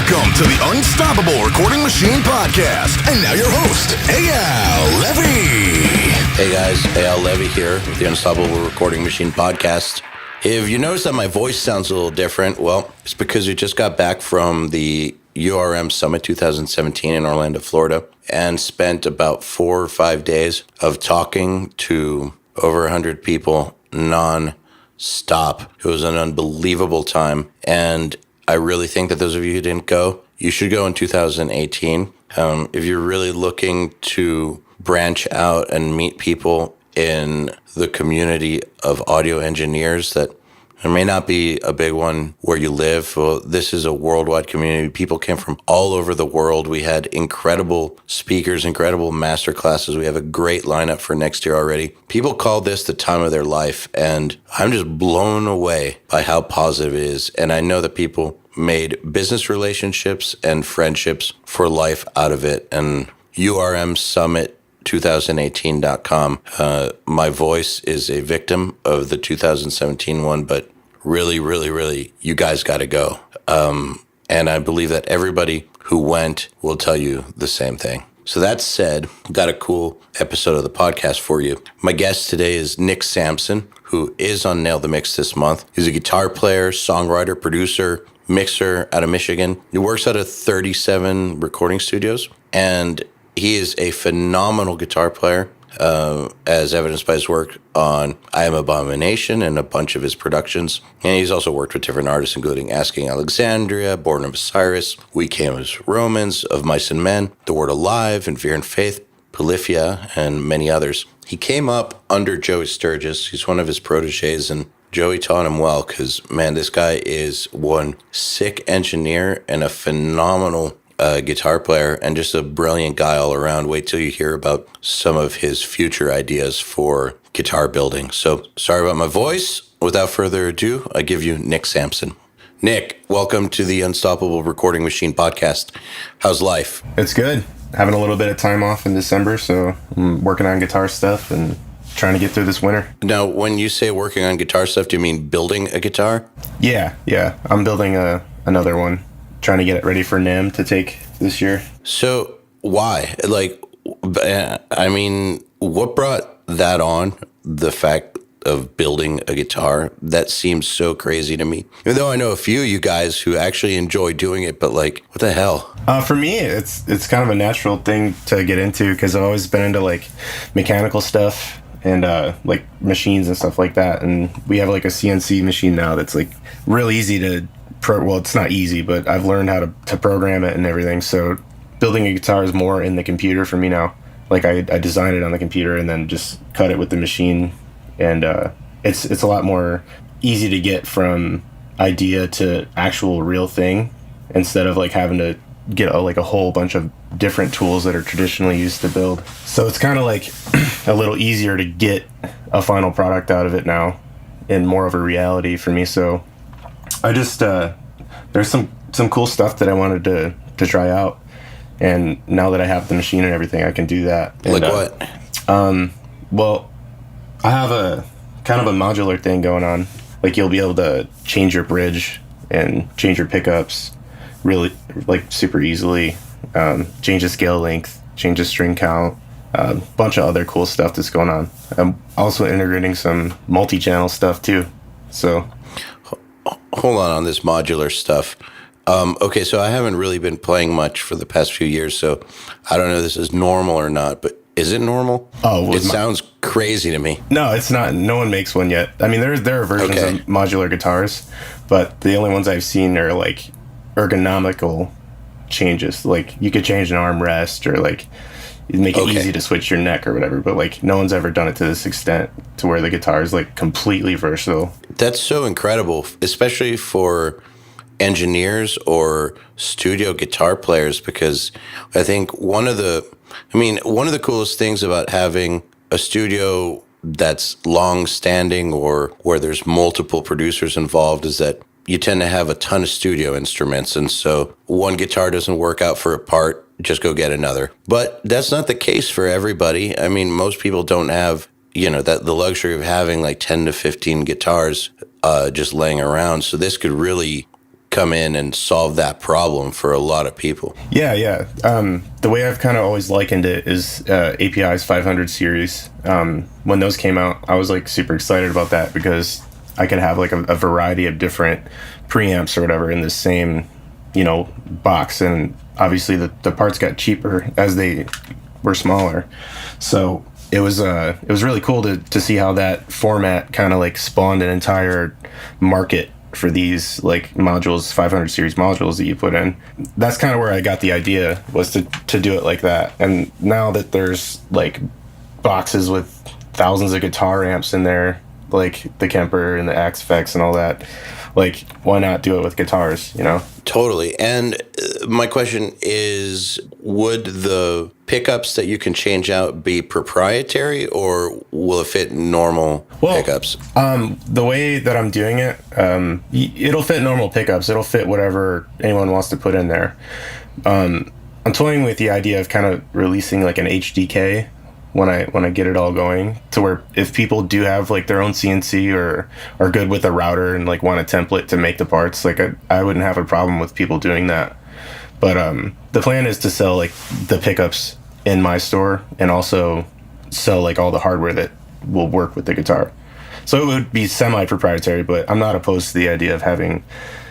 Welcome to the Unstoppable Recording Machine Podcast. And now your host, EYAL Levy. Hey guys, EYAL Levy here with the Unstoppable Recording Machine Podcast. If you notice that my voice sounds a little different, well, it's because we just got back from the URM Summit 2017 in Orlando, Florida, and spent about 4 or 5 days of talking to over 100 people non-stop. It was an unbelievable time, and I really think that those of you who didn't go, you should go in 2018. If you're really looking to branch out and meet people in the community of audio engineers, that there may not be a big one where you live. Well, this is a worldwide community. People came from all over the world. We had incredible speakers, incredible master classes. We have a great lineup for next year already. People call this the time of their life, and I'm just blown away by how positive it is. And I know that people made business relationships and friendships for life out of it. And URMSummit2018.com. My voice is a victim of the 2017 one, but really, you guys got to go. And I believe that everybody who went will tell you the same thing. So that said, I've got a cool episode of the podcast for you. My guest today is Nick Sampson, who is on Nail the Mix this month. He's a guitar player, songwriter, producer, mixer out of Michigan. He works out of 37 recording studios, and he is a phenomenal guitar player, as evidenced by his work on I Am Abomination and a bunch of his productions. And he's also worked with different artists, including Asking Alexandria, Born of Osiris, We Came as Romans, Of Mice and Men, The Word Alive, and Fear and Faith, Polyphia, and many others. He came up under Joey Sturgis. He's one of his proteges, and Joey taught him well because, man, this guy is one sick engineer and a phenomenal guitar player and just a brilliant guy all around. Wait till you hear about some of his future ideas for guitar building. So sorry about my voice. Without further ado, I give you Nick Sampson. Nick, welcome to the Unstoppable Recording Machine Podcast. How's life? It's good. Having a little bit of time off in December, so I'm working on guitar stuff and trying to get through this winter. Now, when you say working on guitar stuff, do you mean building a guitar? Yeah. I'm building another one. Trying to get it ready for NAMM to take this year. So why? What brought that on, the fact of building a guitar? That seems so crazy to me. Even though I know a few of you guys who actually enjoy doing it, but what the hell? For me, it's kind of a natural thing to get into because I've always been into mechanical stuff and machines and stuff like that. And we have a CNC machine now that's real easy to well, it's not easy, but I've learned how to program it and everything. So building a guitar is more in the computer for me now. I design it on the computer and then just cut it with the machine. And it's a lot more easy to get from idea to actual real thing instead of having to get a whole bunch of different tools that are traditionally used to build. So it's kind of a little easier to get a final product out of it now and more of a reality for me. So I just there's some cool stuff that I wanted to try out, and now that I have the machine and everything, I can do that. And, what? Well, I have a kind of a modular thing going on. You'll be able to change your bridge and change your pickups really super easily. Change the scale length, change the string count, a bunch of other cool stuff that's going on. I'm also integrating some multi-channel stuff too. So. Hold on this modular stuff. Okay, so I haven't really been playing much for the past few years, so I don't know if this is normal or not, but is it normal? Oh, it sounds crazy to me. No, it's not. No one makes one yet. I mean, there are versions of modular guitars, but the only ones I've seen are ergonomical changes. You could change an armrest or make it easy to switch your neck or whatever, but no one's ever done it to this extent to where the guitar is completely versatile. That's so incredible, especially for engineers or studio guitar players, because I think one of the coolest things about having a studio that's long standing or where there's multiple producers involved is that you tend to have a ton of studio instruments, and so one guitar doesn't work out for a part, just go get another. But that's not the case for everybody. I mean, most people don't have, that the luxury of having 10 to 15 guitars just laying around. So this could really come in and solve that problem for a lot of people. Yeah. The way I've kind of always likened it is API's 500 series. When those came out, I was like super excited about that because I could have like a variety of different preamps or whatever in the same, box. And obviously the parts got cheaper as they were smaller. So it was really cool to see how that format kind of like spawned an entire market for these like modules, 500 series modules that you put in. That's kind of where I got the idea, was to do it like that. And now that there's like boxes with thousands of guitar amps in there, like the Kemper and the Axe Effects and all that, like, why not do it with guitars, Totally. And my question is, would the pickups that you can change out be proprietary, or will it fit normal pickups? The way that I'm doing it, it'll fit normal pickups. It'll fit whatever anyone wants to put in there. I'm toying with the idea of kind of releasing like an HDK when I get it all going, to where if people do have like their own CNC or are good with a router and like want a template to make the parts, like I wouldn't have a problem with people doing that. But the plan is to sell like the pickups in my store and also sell like all the hardware that will work with the guitar. So it would be semi-proprietary, but I'm not opposed to the idea of having,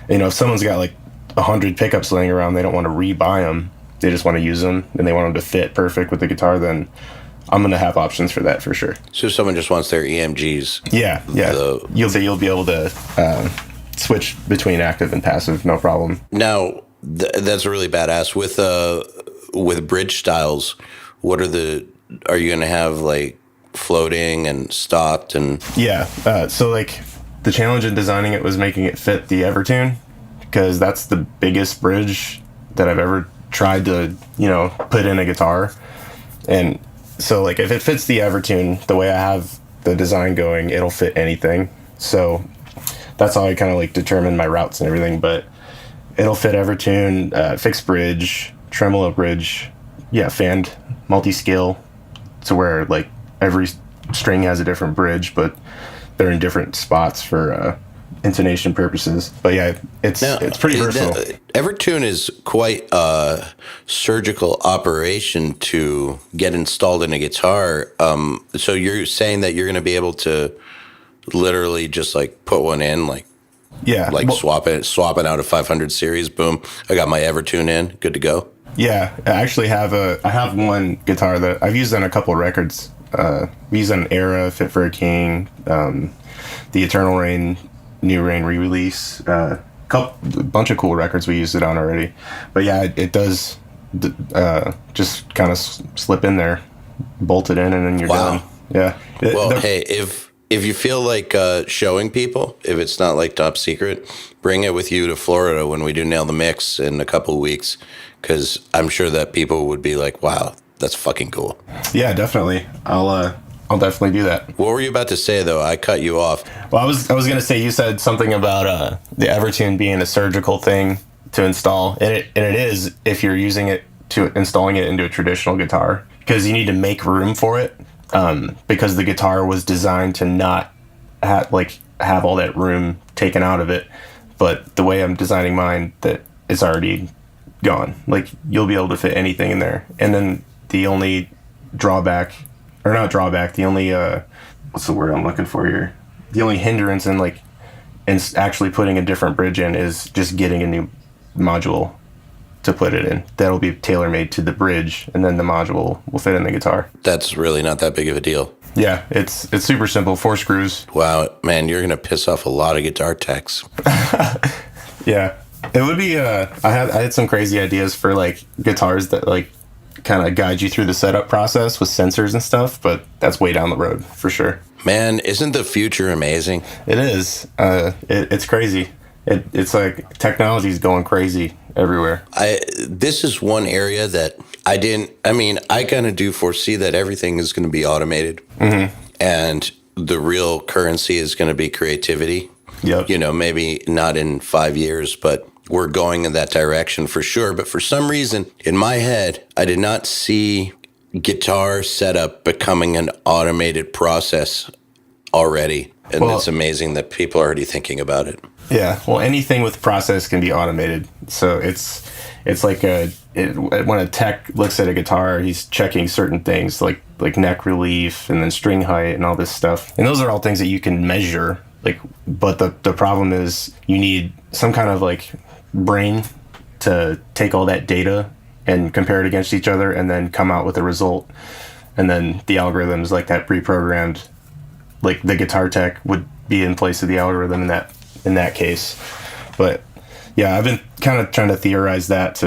if someone's got like 100 pickups laying around, they don't want to rebuy them, they just want to use them and they want them to fit perfect with the guitar, then I'm going to have options for that for sure. So if someone just wants their EMGs. Yeah. You'll be able to switch between active and passive, no problem. Now, that's really badass. With bridge styles, are you going to have like floating and stopped and? Yeah. So like the challenge in designing it was making it fit the Evertune, because that's the biggest bridge that I've ever tried to, put in a guitar. And so like if it fits the Evertune, the way I have the design going, it'll fit anything. So that's how I kind of like determine my routes and everything. But it'll fit Evertune, fixed bridge, tremolo bridge, fanned, multi-scale, to where like every string has a different bridge, but they're in different spots for intonation purposes. But yeah, it's pretty versatile. Evertune is quite a surgical operation to get installed in a guitar. So you're saying that you're going to be able to literally just like put one in, like swap it out of 500 series. Boom, I got my Evertune in, good to go. Yeah, I actually have one guitar that I've used on a couple of records. We used an Era, Fit for a King, the Eternal Rain, New Rain re-release, a bunch of cool records we used it on already. But yeah, it does just kind of slip in there, bolt it in, and then you're done. Yeah. Hey, if you feel like showing people, if it's not like top secret, bring it with you to Florida when we do Nail the Mix in a couple of weeks, because I'm sure that people would be like, wow, that's fucking cool. Yeah, definitely. I'll definitely do that. What were you about to say, though? I cut you off. Well, I was going to say, you said something about the Evertune being a surgical thing to install, and it is if you're using it to installing it into a traditional guitar, because you need to make room for it, because the guitar was designed to not have all that room taken out of it. But the way I'm designing mine, that it's already gone. Like, you'll be able to fit anything in there. And then the only what's the word I'm looking for here? The only hindrance in actually putting a different bridge in is just getting a new module to put it in. That'll be tailor-made to the bridge, and then the module will fit in the guitar. That's really not that big of a deal. Yeah, it's super simple. 4 screws. Wow, man, you're gonna piss off a lot of guitar techs. Yeah, it would be. I had some crazy ideas for like guitars that like kind of guide you through the setup process with sensors and stuff, but that's way down the road for sure. Man, isn't the future amazing? It is. It's crazy. It's like technology's going crazy everywhere. This is one area that I kind of do foresee that everything is going to be automated. Mm-hmm. And the real currency is going to be creativity. Yep. Maybe not in 5 years, but we're going in that direction for sure. But for some reason, in my head, I did not see guitar setup becoming an automated process already. And it's amazing that people are already thinking about it. Yeah, well, anything with process can be automated. So it's like when a tech looks at a guitar, he's checking certain things like neck relief and then string height and all this stuff. And those are all things that you can measure. Like, but the problem is you need some kind of like brain to take all that data and compare it against each other and then come out with a result. And then the algorithms like that pre-programmed, like the guitar tech would be in place of the algorithm in that case. But yeah, I've been kind of trying to theorize that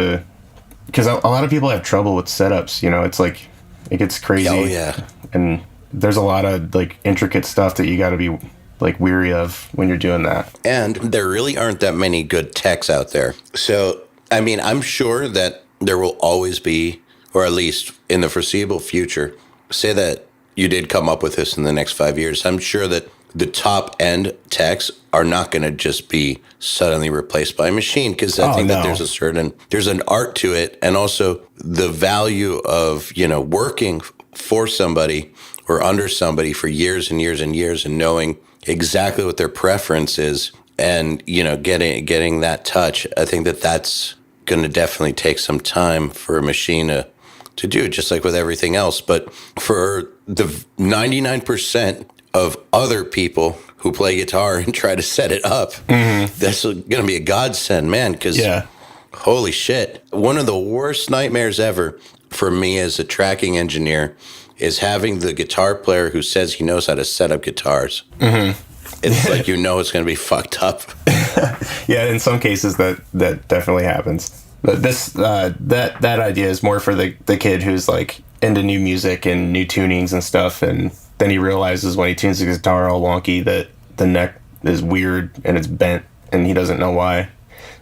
because a lot of people have trouble with setups. It's like it gets crazy. Oh yeah, and there's a lot of like intricate stuff that you got to be like weary of when you're doing that. And there really aren't that many good techs out there. So I mean, I'm sure that there will always be, or at least in the foreseeable future, say that you did come up with this in the next 5 years. I'm sure that the top end techs are not going to just be suddenly replaced by a machine, because I think that there's an art to it, and also the value of working for somebody or under somebody for years and years and years and knowing exactly what their preference is, and getting that touch. I think that that's going to definitely take some time for a machine to do, just like with everything else. But for the 99% of other people who play guitar and try to set it up, that's going to be a godsend, man, because holy shit. One of the worst nightmares ever for me as a tracking engineer is having the guitar player who says he knows how to set up guitars. It's like it's going to be fucked up. Yeah, in some cases that definitely happens. But this that idea is more for the kid who's like into new music and new tunings and stuff, and then he realizes when he tunes the guitar all wonky that the neck is weird and it's bent and he doesn't know why.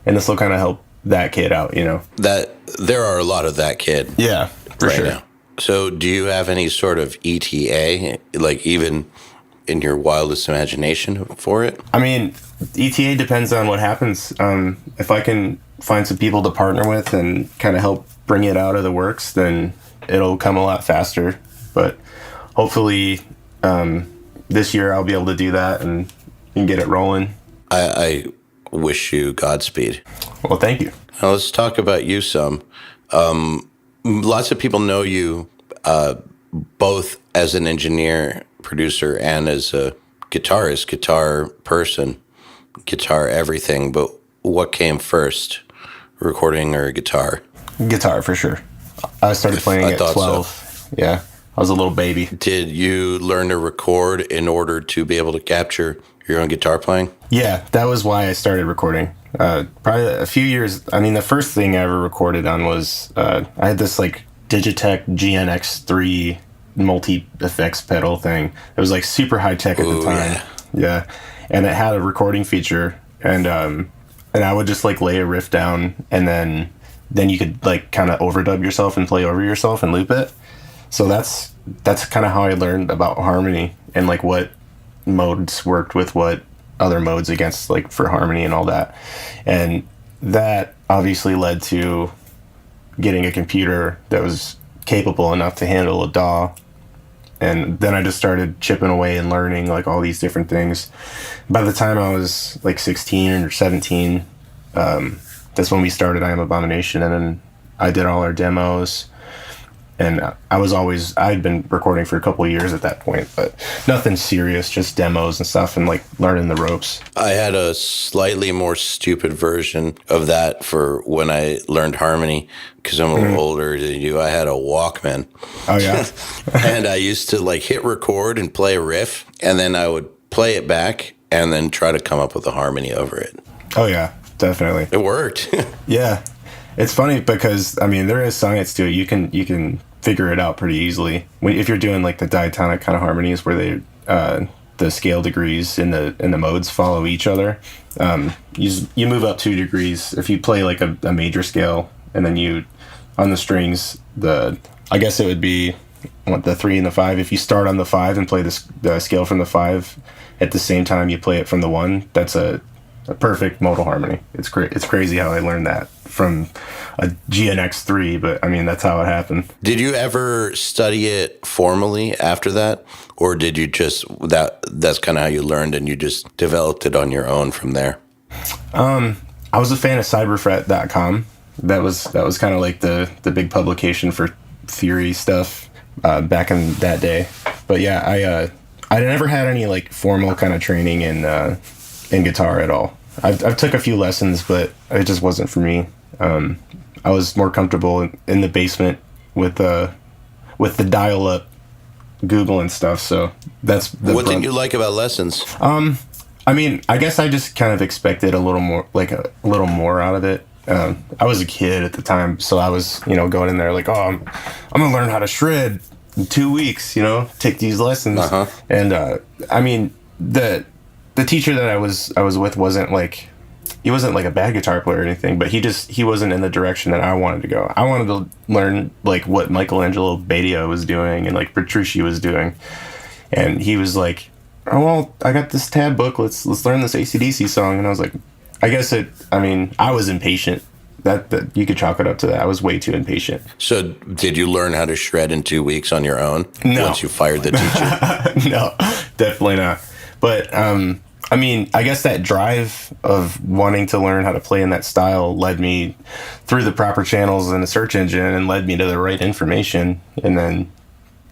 And this will kind of help that kid out, That there are a lot of that kid. Yeah, for sure. Now. So do you have any sort of ETA, like even in your wildest imagination for it? I mean, ETA depends on what happens. If I can find some people to partner with and kind of help bring it out of the works, then it'll come a lot faster. But hopefully this year I'll be able to do that and get it rolling. I wish you Godspeed. Well, thank you. Now let's talk about you some. Lots of people know you both as an engineer, producer, and as a guitarist, guitar person, guitar everything. But what came first, recording or guitar? Guitar, for sure. I started playing at 12. So. Yeah, I was a little baby. Did you learn to record in order to be able to capture your own guitar playing? Yeah, that was why I started recording. Probably a few years. I mean, the first thing I ever recorded on was I had this like Digitech GNX3 multi-effects pedal thing. It was like super high tech at the time. Yeah, and it had a recording feature, and I would just like lay a riff down, and then you could like kind of overdub yourself and play over yourself and loop it. So that's kind of how I learned about harmony and like what modes worked with what other modes against, like for harmony and all that. And that obviously led to getting a computer that was capable enough to handle a DAW. And then I just started chipping away and learning like all these different things. By the time I was like 16 or 17, that's when we started I Am Abomination, and then I did all our demos. And I'd been recording for a couple of years at that point, but nothing serious, just demos and stuff and like learning the ropes. I had a slightly more stupid version of that for when I learned harmony, because I'm a little older than you. I had a Walkman. Oh, yeah? And I used to like hit record and play a riff, and then I would play it back and then try to come up with a harmony over it. Oh, yeah, definitely. It worked. Yeah. It's funny because, I mean, there is science to it. You can figure it out pretty easily. If you're doing like the diatonic kind of harmonies where the scale degrees in the modes follow each other, you move up 2 degrees. If you play like a major scale, and then on the strings, I guess it would be the 3 and the 5. If you start on the 5 and play the scale from the 5 at the same time you play it from the 1, that's a perfect modal harmony. It's crazy how I learned that from a GNX3, but I mean, that's how it happened. Did you ever study it formally after that? Or did you just, that's kind of how you learned and you just developed it on your own from there? I was a fan of cyberfret.com. That was kind of like the big publication for theory stuff back in that day. But yeah, I never had any like formal kind of training in guitar at all. I've took a few lessons, but it just wasn't for me. I was more comfortable in the basement with the dial-up Google and stuff. So that's what didn't you like about lessons? I mean, I guess I just kind of expected a little more, like a little more out of it. I was a kid at the time, so I was, going in there like, oh, I'm gonna learn how to shred in 2 weeks. Take these lessons. Uh-huh. And I mean, the teacher that I was with wasn't like, he wasn't like a bad guitar player or anything, but he wasn't in the direction that I wanted to go. I wanted to learn like what Michelangelo Badia was doing and like Petrucci was doing, and he was like, oh, well, I got this tab book. Let's learn this AC/DC song. And I was like, I was impatient. That you could chalk it up to that. I was way too impatient. So did you learn how to shred in 2 weeks on your own? No. Once you fired the teacher? No, definitely not. But, I guess that drive of wanting to learn how to play in that style led me through the proper channels in the search engine and led me to the right information, and then,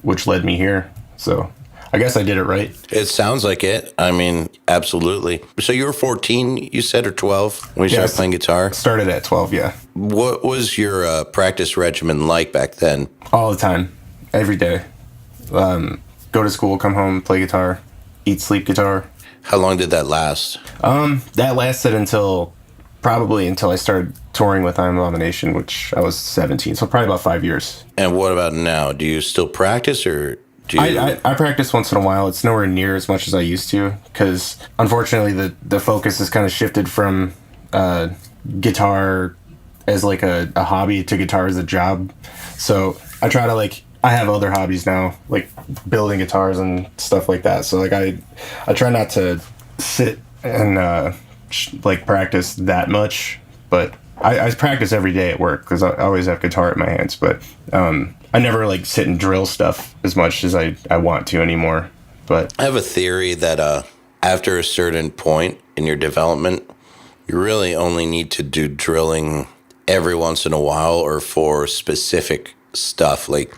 which led me here. So I guess I did it right. It sounds like it. I mean, absolutely. So you were 14, you said, or 12 when you started playing guitar? Started at 12, yeah. What was your practice regimen like back then? All the time. Every day. Go to school, come home, play guitar, eat, sleep guitar. How long did that last? That lasted until I started touring with I'm Abomination, which I was 17. So probably about 5 years. And what about now? Do you still practice, or do you... I practice once in a while. It's nowhere near as much as I used to, because unfortunately the focus has kind of shifted from guitar as like a hobby to guitar as a job. So I try to I have other hobbies now, like building guitars and stuff like that. So I try not to sit and practice that much, but I practice every day at work because I always have guitar at my hands. But I never sit and drill stuff as much as I want to anymore. But I have a theory that after a certain point in your development, you really only need to do drilling every once in a while or for specific stuff. Like,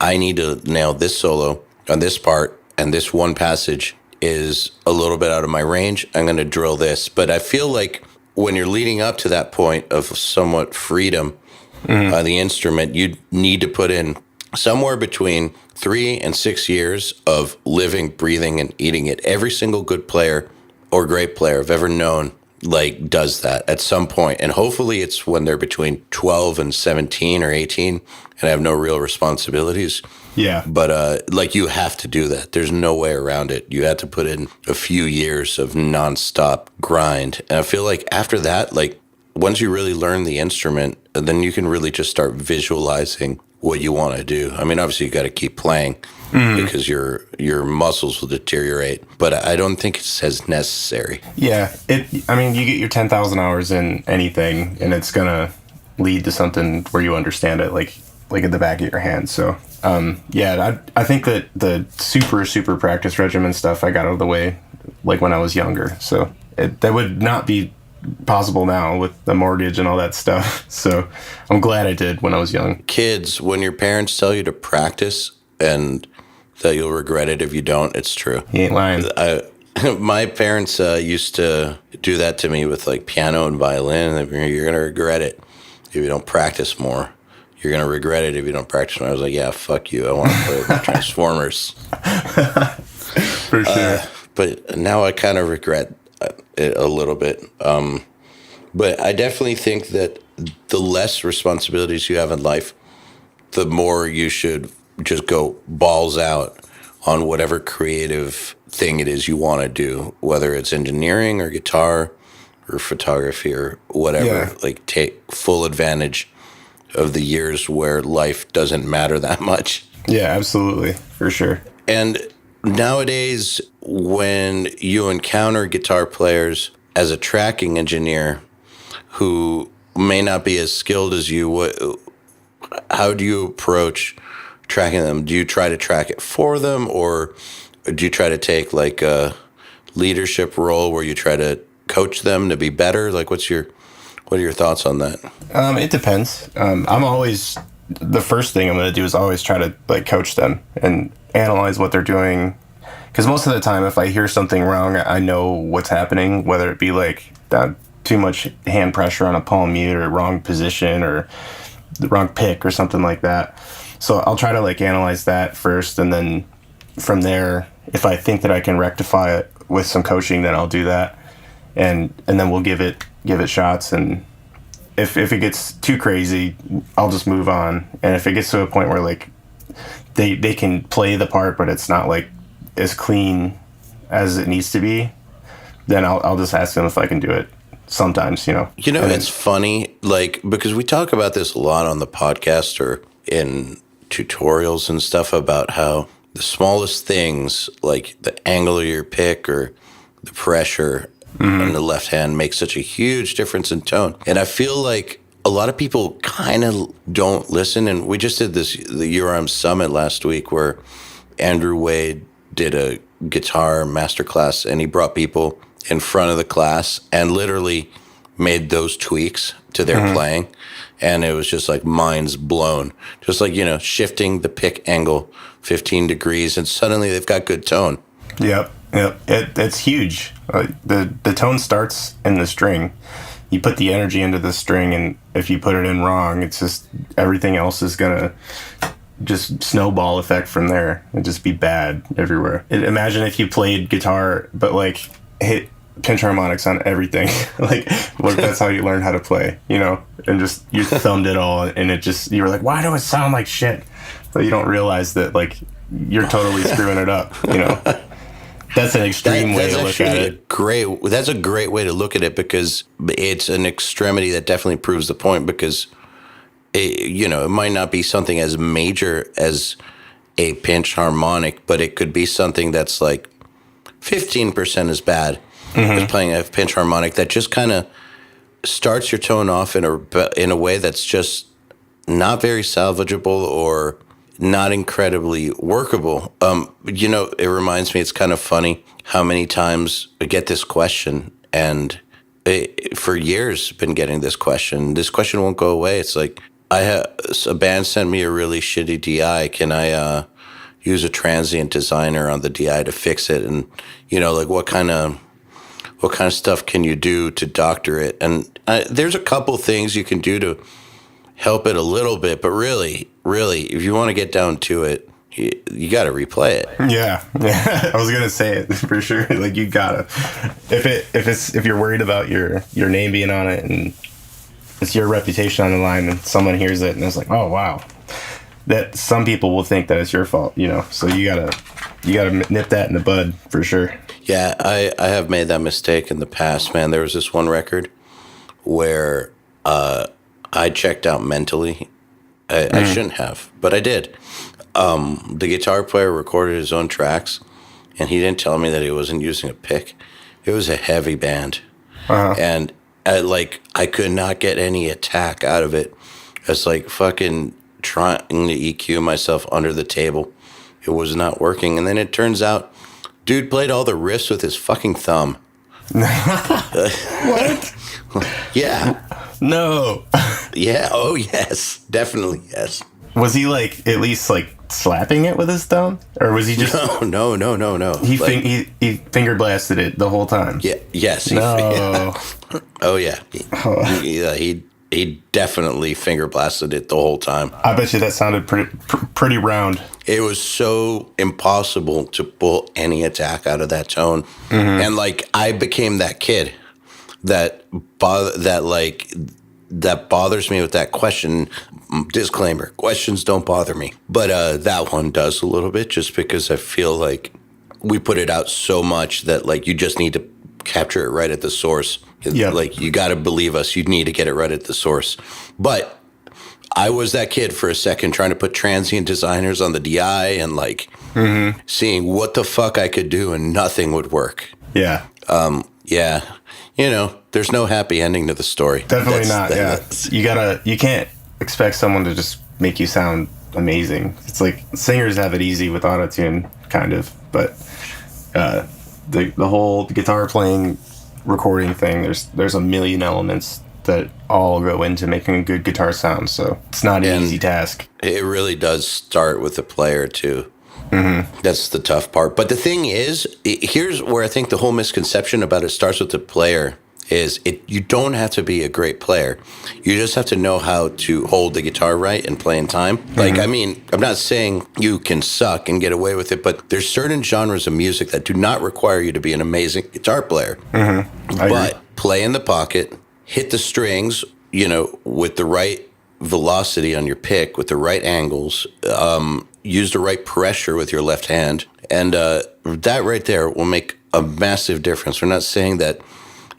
I need to nail this solo on this part, and this one passage is a little bit out of my range. I'm going to drill this. But I feel like when you're leading up to that point of somewhat freedom, the instrument, you need to put in somewhere between 3 and 6 years of living, breathing, and eating it. Every single good player or great player I've ever known does that at some point. And hopefully it's when they're between 12 and 17 or 18 and have no real responsibilities. Yeah. But you have to do that. There's no way around it. You have to put in a few years of nonstop grind. And I feel like after that, once you really learn the instrument, then you can really just start visualizing what you want to do. I mean, obviously you got to keep playing because your muscles will deteriorate, but I don't think it's as necessary. Yeah, you get your 10,000 hours in anything, and it's gonna lead to something where you understand it, like at the back of your hand. So, I think that the super practice regimen stuff I got out of the way, when I was younger. So that would not be possible now with the mortgage and all that stuff. So I'm glad I did when I was young. Kids, when your parents tell you to practice and that you'll regret it if you don't, it's true. He ain't lying. My parents used to do that to me with piano and violin. You're going to regret it if you don't practice more. You're going to regret it if you don't practice more. I was like, yeah, fuck you. I want to play with Transformers. For sure. But now I kind of regret it a little bit. But I definitely think that the less responsibilities you have in life, the more you should just go balls out on whatever creative thing it is you want to do, whether it's engineering or guitar or photography or whatever. Yeah. Take full advantage of the years where life doesn't matter that much. Yeah, absolutely. For sure. And nowadays, when you encounter guitar players as a tracking engineer who may not be as skilled as you, how do you approach tracking them? Do you try to track it for them, or do you try to take a leadership role where you try to coach them to be better? Like, what are your thoughts on that? It depends. I'm always, the first thing I'm going to do is always try to like coach them and analyze what they're doing. Because most of the time, if I hear something wrong, I know what's happening, whether it be like too much hand pressure on a palm mute or wrong position or the wrong pick or something like that. So I'll try to like analyze that first, and then from there, if I think that I can rectify it with some coaching, then I'll do that, and then we'll give it shots. And if it gets too crazy, I'll just move on. And if it gets to a point where like they can play the part, but it's not like as clean as it needs to be, then I'll just ask them if I can do it sometimes, It's funny, like, because we talk about this a lot on the podcast or in tutorials and stuff about how the smallest things, like the angle of your pick or the pressure on the left hand, makes such a huge difference in tone. And I feel like a lot of people kind of don't listen. And we just did the URM Summit last week where Andrew Wade did a guitar masterclass, and he brought people in front of the class and literally made those tweaks to their playing. And it was just like minds blown. Just like, shifting the pick angle 15 degrees and suddenly they've got good tone. Yep. It's huge. The tone starts in the string. You put the energy into the string, and if you put it in wrong, it's just everything else is going to just snowball effect from there and just be bad everywhere. Imagine if you played guitar but like hit pinch harmonics on everything. like that's how you learn how to play, and just you thumbed it all, and you were like, why do it sound like shit? But you don't realize that like you're totally screwing it up. That's an extreme way to look at it. That's a great way to look at it, because it's an extremity that definitely proves the point, because it might not be something as major as a pinch harmonic, but it could be something that's like 15% as bad as playing a pinch harmonic that just kind of starts your tone off in a way that's just not very salvageable or not incredibly workable. It reminds me, it's kind of funny how many times I get this question, and for years been getting this question. This question won't go away. It's like, a band sent me a really shitty DI. Can I use a transient designer on the DI to fix it? And like what kind of stuff can you do to doctor it? And there's a couple things you can do to help it a little bit, but really, if you want to get down to it, you got to replay it. Yeah. I was gonna say it for sure. Like you gotta, if you're worried about your name being on it and it's your reputation on the line, and someone hears it and it's like, oh wow, that some people will think that it's your fault, So you gotta nip that in the bud for sure. Yeah, I have made that mistake in the past, man. There was this one record where I checked out mentally. I shouldn't have, but I did. The guitar player recorded his own tracks, and he didn't tell me that he wasn't using a pick. It was a heavy band, and I could not get any attack out of it. It's like fucking trying to EQ myself under the table. It was not working, and then it turns out, dude played all the riffs with his fucking thumb. What? Yeah. No. Yeah. Oh, yes. Definitely, yes. Was he like at least like slapping it with his thumb, or was he just? No. He finger blasted it the whole time. Yeah. Yes. No. Oh yeah. He definitely finger blasted it the whole time. I bet you that sounded pretty round. It was so impossible to pull any attack out of that tone, and like I became that kid that bothers me with that question. Disclaimer: questions don't bother me, but that one does a little bit, just because I feel like we put it out so much that like you just need to capture it right at the source. Yeah. Like you got to believe us. You need to get it right at the source. But I was that kid for a second, trying to put transient designers on the DI and like seeing what the fuck I could do, and nothing would work. Yeah. Yeah. There's no happy ending to the story. Definitely not. Yeah. You can't expect someone to just make you sound amazing. It's like singers have it easy with autotune, kind of, but the whole guitar playing recording thing. There's a million elements that all go into making a good guitar sound, so it's not an easy task. It really does start with the player too. Mm-hmm. That's the tough part. But the thing is, here's where I think the whole misconception about it starts with the player is you don't have to be a great player. You just have to know how to hold the guitar right and play in time. Mm-hmm. Like, I mean, I'm not saying you can suck and get away with it, but there's certain genres of music that do not require you to be an amazing guitar player. Mm-hmm. But play in the pocket, hit the strings, with the right velocity on your pick, with the right angles, use the right pressure with your left hand. And that right there will make a massive difference. We're not saying that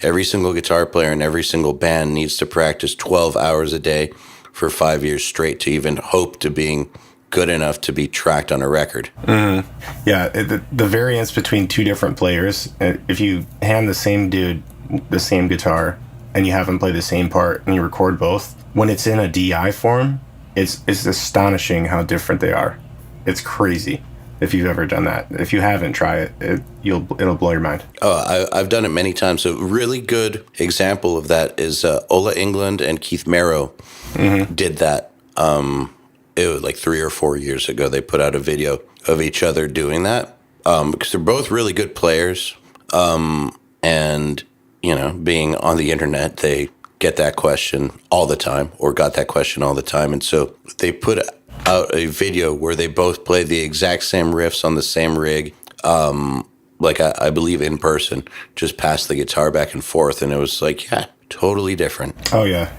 every single guitar player in every single band needs to practice 12 hours a day for 5 years straight to even hope to being good enough to be tracked on a record. Mm-hmm. Yeah, the variance between two different players, if you hand the same dude the same guitar and you have him play the same part and you record both, when it's in a DI form, it's astonishing how different they are. It's crazy. If you've ever done that. If you haven't, try it. It'll blow your mind. Oh, I've done it many times. A really good example of that is Ola England and Keith Merrow did that. It was like 3 or 4 years ago. They put out a video of each other doing that because they're both really good players. And, being on the internet, they get that question all the time or got that question all the time. And so they put out a video where they both played the exact same riffs on the same rig, like I believe in person, just passed the guitar back and forth, and it was like, yeah, totally different. Oh yeah,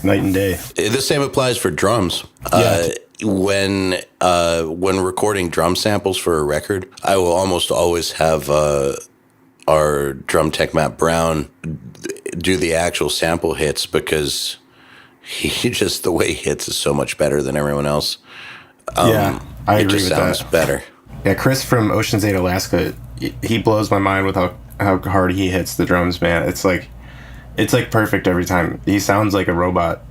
night and day. The same applies for drums. Yeah. When recording drum samples for a record, I will almost always have our drum tech Matt Brown do the actual sample hits because the way he hits is so much better than everyone else. I agree with that. It just sounds better. Yeah, Chris from Ocean's 8, Alaska, he blows my mind with how hard he hits the drums, man. It's like perfect every time. He sounds like a robot,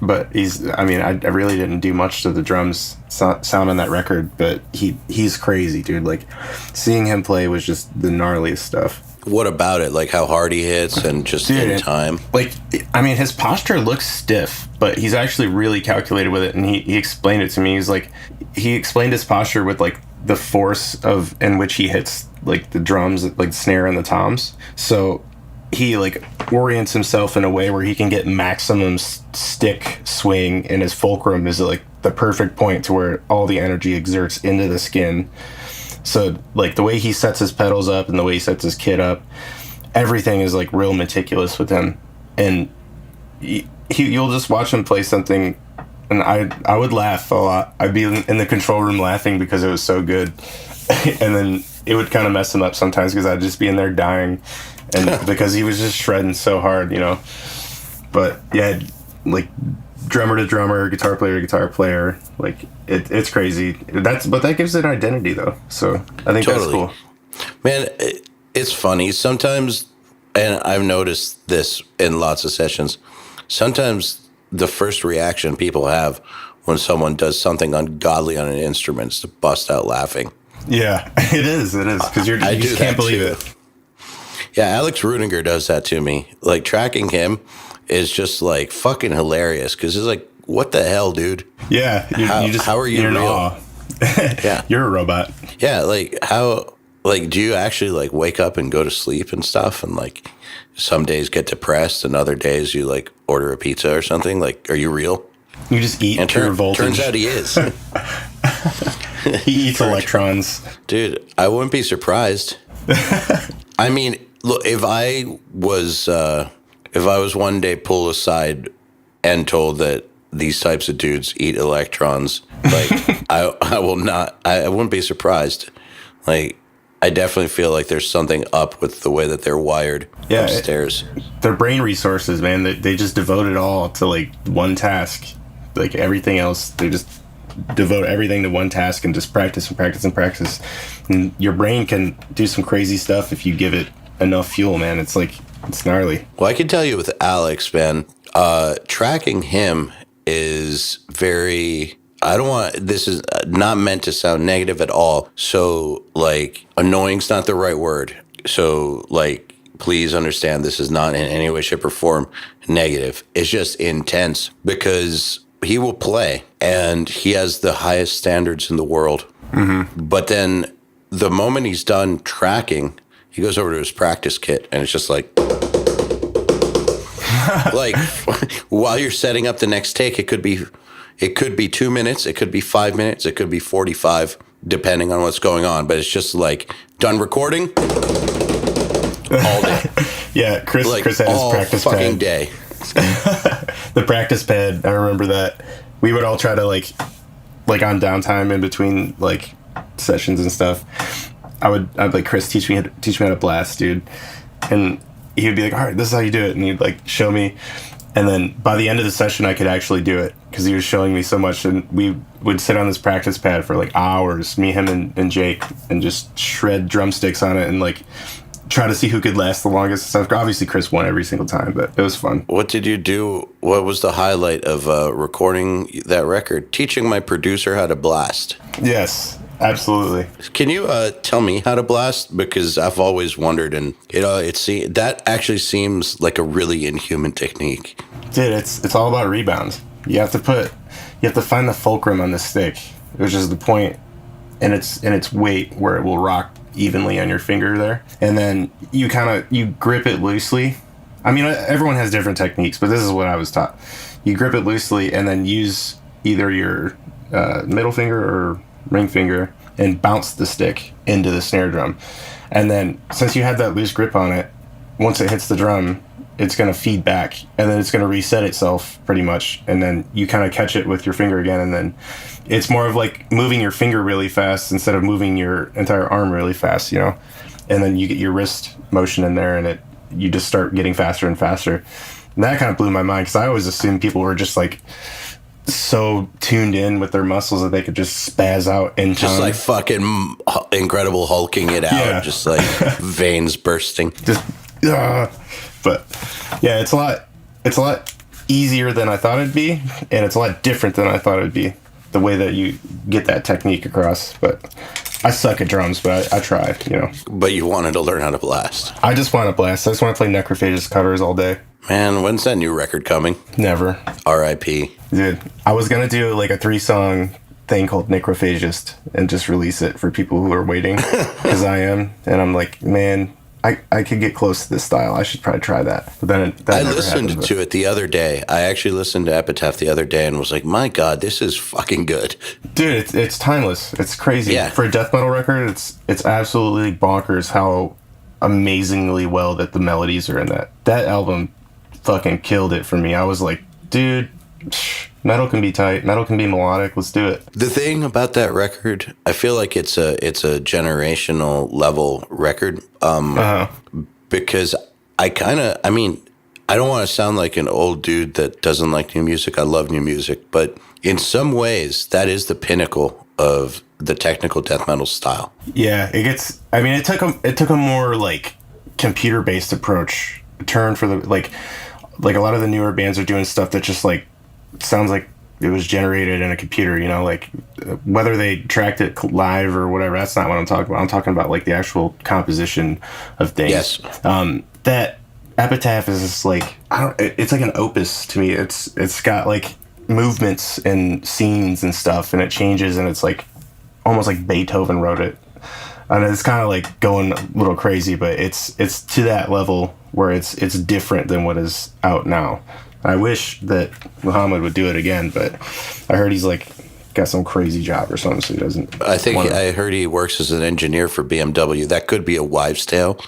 but I really didn't do much to the drums sound on that record, but he's crazy, dude. Like, seeing him play was just the gnarliest stuff. What about it? Like how hard he hits and just in time? Like, his posture looks stiff, but he's actually really calculated with it. And he explained it to me. He explained his posture with like the force in which he hits like the drums, like the snare and the toms. So he like orients himself in a way where he can get maximum stick swing, and his fulcrum is like the perfect point to where all the energy exerts into the skin. So, like, the way he sets his pedals up and the way he sets his kit up, everything is, like, real meticulous with him. And you'll just watch him play something, and I would laugh a lot. I'd be in the control room laughing because it was so good. And then it would kind of mess him up sometimes because I'd just be in there dying, and because he was just shredding so hard, But, yeah, like, drummer to drummer, guitar player to guitar player, like it's crazy. But that gives it identity though, so I think that's cool. Man, it's funny sometimes, and I've noticed this in lots of sessions. Sometimes the first reaction people have when someone does something ungodly on an instrument is to bust out laughing. Yeah, it is because you just can't believe it. Yeah, Alex Rudinger does that to me. Like, tracking him is just like fucking hilarious because it's like, what the hell, dude? Yeah, how are you real? Yeah, you're a robot. Yeah, like how? Like, do you actually like wake up and go to sleep and stuff? And like, some days get depressed, and other days you like order a pizza or something. Like, are you real? You just eat pure voltage. Turns out he is. He eats electrons, dude. I wouldn't be surprised. I mean, look, if I was one day pulled aside and told that these types of dudes eat electrons, like I wouldn't be surprised. Like, I definitely feel like there's something up with the way that they're wired upstairs. Their brain resources, man, they just devote it all to like one task. Like everything else, they just devote everything to one task and just practice and practice and practice. And your brain can do some crazy stuff if you give it enough fuel, man. It's gnarly. Well, I can tell you with Alex, man, tracking him is very... this is not meant to sound negative at all. So, like, annoying's not the right word. So, like, please understand this is not in any way, shape, or form negative. It's just intense because he will play and he has the highest standards in the world. Mm-hmm. But then the moment he's done tracking, he goes over to his practice kit and it's just like, like while you're setting up the next take, it could be 2 minutes, it could be 5 minutes, it could be 45, depending on what's going on. But it's just like done recording all day. Yeah, Chris had his practice fucking pad. Day. The practice pad, I remember that. We would all try to like on downtime in between like sessions and stuff. I'd like, Chris, teach me how to blast, dude. And he would be like, all right, this is how you do it. And he'd like show me. And then by the end of the session, I could actually do it because he was showing me so much. And we would sit on this practice pad for like hours, me, him, and Jake, and just shred drumsticks on it and like try to see who could last the longest and stuff. Obviously, Chris won every single time, but it was fun. What did you do? What was the highlight of recording that record? Teaching my producer how to blast. Yes, absolutely. Can you tell me how to blast? Because I've always wondered, and that actually seems like a really inhuman technique. Dude, it's all about rebound. You have to find the fulcrum on the stick, which is the point in its weight where it will rock evenly on your finger there, and then you grip it loosely. I mean, everyone has different techniques, but this is what I was taught. You grip it loosely and then use either your middle finger or ring finger and bounce the stick into the snare drum. And then since you had that loose grip on it, once it hits the drum, it's going to feed back and then it's going to reset itself pretty much. And then you kind of catch it with your finger again. And then it's more of like moving your finger really fast instead of moving your entire arm really fast, you know? And then you get your wrist motion in there and you just start getting faster and faster. And that kind of blew my mind because I always assumed people were just like so tuned in with their muscles that they could just spaz out in time. Just like fucking Incredible Hulking it out, yeah. Just like veins bursting. Just, but yeah, it's a lot easier than I thought it'd be, and it's a lot different than I thought it'd be. The way that you get that technique across, but I suck at drums, but I try, you know. But you wanted to learn how to blast. I just want to blast. I just want to play Necrophagus covers all day. Man, when's that new record coming? Never. R.I.P. Dude, I was going to do like a 3-song thing called Necrophagist and just release it for people who are waiting, because I am. And I'm like, man, I could get close to this style. I should probably try that. But then I listened to it the other day. I actually listened to Epitaph the other day and was like, my God, this is fucking good. Dude, it's timeless. It's crazy. Yeah. For a death metal record, it's absolutely bonkers how amazingly well that the melodies are in that. That album fucking killed it for me. I was like, dude, metal can be tight. Metal can be melodic. Let's do it. The thing about that record, I feel like it's a generational level record. Because I don't want to sound like an old dude that doesn't like new music. I love new music, but in some ways, that is the pinnacle of the technical death metal style. Yeah, it took a more like computer based approach turn for the like a lot of the newer bands are doing stuff that just like sounds like it was generated in a computer, you know, like whether they tracked it live or whatever. That's not what I'm talking about. I'm talking about like the actual composition of things. Yes. That Epitaph is just like, it's like an opus to me. It's got like movements and scenes and stuff, and it changes, and it's like almost like Beethoven wrote it. And it's kind of like going a little crazy, but it's to that level where it's different than what is out now. I wish that Muhammad would do it again, but I heard he's like got some crazy job or something, so he doesn't. I heard he works as an engineer for BMW. That could be a wives' tale,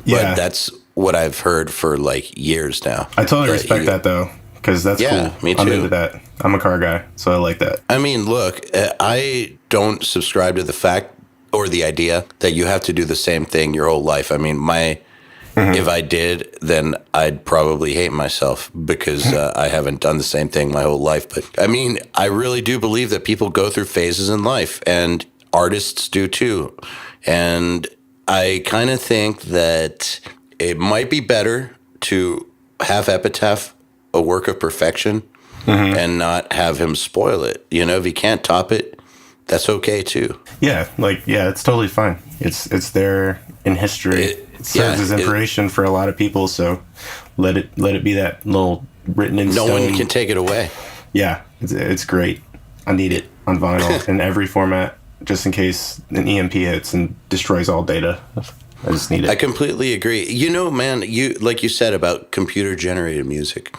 but that's what I've heard for like years now. I totally respect that though, because that's cool. Me too. I'm into that. I'm a car guy, so I like that. I mean, look, I don't subscribe to the fact or the idea that you have to do the same thing your whole life. I mean, if I did, then I'd probably hate myself because I haven't done the same thing my whole life. But I mean, I really do believe that people go through phases in life, and artists do too. And I kind of think that it might be better to have Epitaph a work of perfection and not have him spoil it. You know, if he can't top it, that's okay too. Yeah, it's totally fine. It's there in history. It serves as inspiration for a lot of people. So let it be that little written in stone. No one can take it away. Yeah, it's great. I need it on vinyl in every format, just in case an EMP hits and destroys all data. I just need it. I completely agree. You know, man, like you said about computer generated music.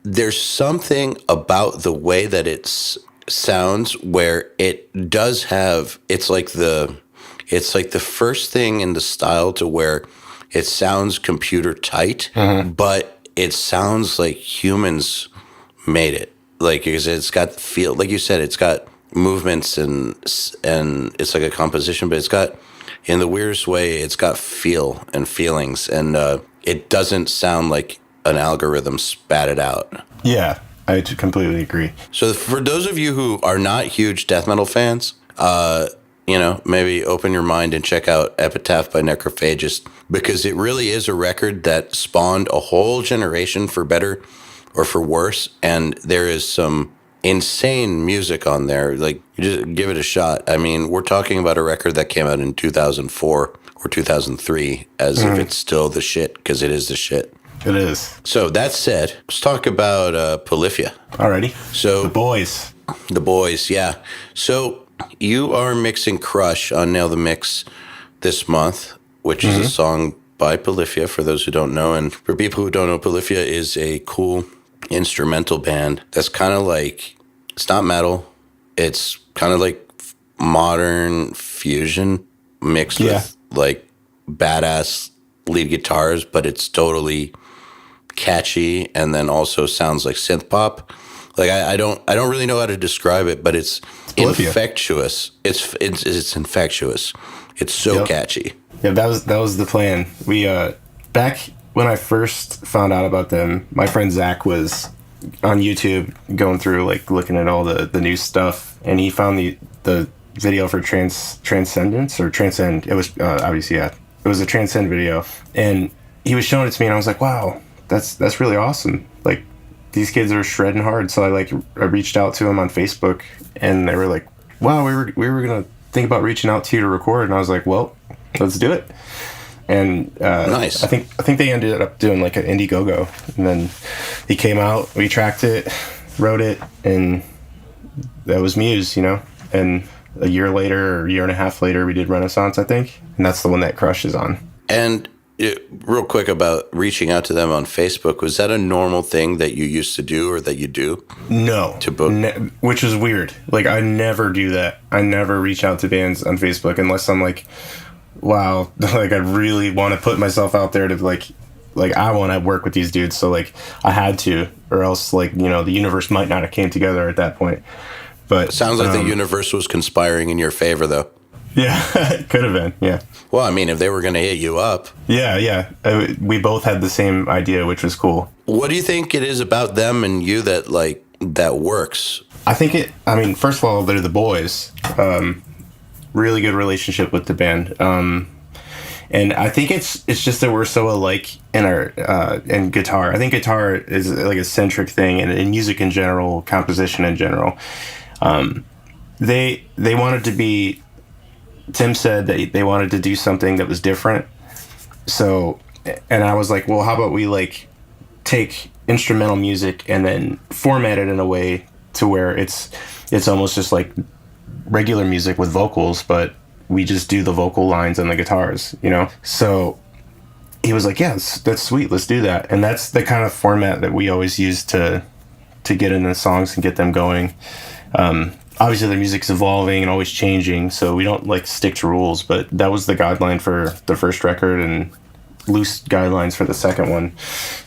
There's something about the way that it sounds where it does have. It's like the first thing in the style to where it sounds computer tight, but it sounds like humans made it. Like, because it's got feel, like you said, it's got movements and it's like a composition, but it's got, in the weirdest way, it's got feel and feelings, and it doesn't sound like an algorithm spat it out. Yeah, I completely agree. So for those of you who are not huge death metal fans, maybe open your mind and check out Epitaph by Necrophagist, because it really is a record that spawned a whole generation, for better or for worse, and there is some insane music on there. Like, you just give it a shot. I mean, we're talking about a record that came out in 2004 or 2003, as if it's still the shit, because it is the shit. It is. So that said, let's talk about Polyphia. Alrighty. So The boys, yeah. So you are mixing Crush on Nail the Mix this month, which is a song by Polyphia, for those who don't know. And for people who don't know, Polyphia is a cool instrumental band that's kind of like, it's not metal, it's kind of like modern fusion mixed with like badass lead guitars, but it's totally catchy, and then also sounds like synth pop. Like, I don't really know how to describe it, but it's infectious. It's infectious. It's so catchy. Yeah, that was the plan. We back when I first found out about them, my friend Zach was on YouTube going through, like, looking at all the new stuff, and he found the video for Transcendence or Transcend. It was obviously, yeah, it was a Transcend video, and he was showing it to me, and I was like, wow, that's really awesome. Like, these kids are shredding hard. So I reached out to him on Facebook, and they were like, wow, we were gonna think about reaching out to you to record, and I was like, well, let's do it. And nice. I think they ended up doing like an Indiegogo, and then he came out, we tracked it, wrote it, and that was Muse, and a year later, or a year and a half later, we did Renaissance, I think, and that's the one that Crush is on. And real quick about reaching out to them on Facebook, was that a normal thing that you used to do, or that you do? No. To book? Which is weird. Like, I never do that. I never reach out to bands on Facebook unless I'm like, wow, like, I really want to put myself out there to, like I want to work with these dudes, so, like, I had to, or else, like, the universe might not have came together at that point. But sounds like the universe was conspiring in your favor, though. Yeah, it could have been, yeah. Well, I mean, if they were going to hit you up. Yeah. We both had the same idea, which was cool. What do you think it is about them and you that works? I think first of all, they're the boys. Really good relationship with the band. And I think it's just that we're so alike in our in guitar. I think guitar is like a centric thing, and in music in general, composition in general. They wanted to be. Tim said that they wanted to do something that was different. So, and I was like, well, how about we like take instrumental music and then format it in a way to where it's almost just like regular music with vocals, but we just do the vocal lines on the guitars, So he was like, yeah, that's sweet. Let's do that. And that's the kind of format that we always use to get into songs and get them going. Obviously, the music's evolving and always changing, so we don't like stick to rules. But that was the guideline for the first record, and loose guidelines for the second one.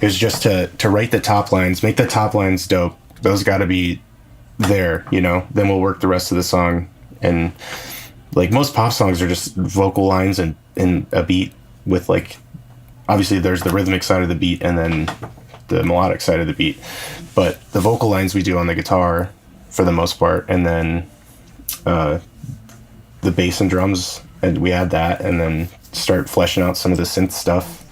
It was just to write the top lines, make the top lines dope. Those got to be there, Then we'll work the rest of the song. And like most pop songs are just vocal lines and a beat with like, obviously there's the rhythmic side of the beat and then the melodic side of the beat. But the vocal lines we do on the guitar for the most part, and then the bass and drums, and we add that, and then start fleshing out some of the synth stuff,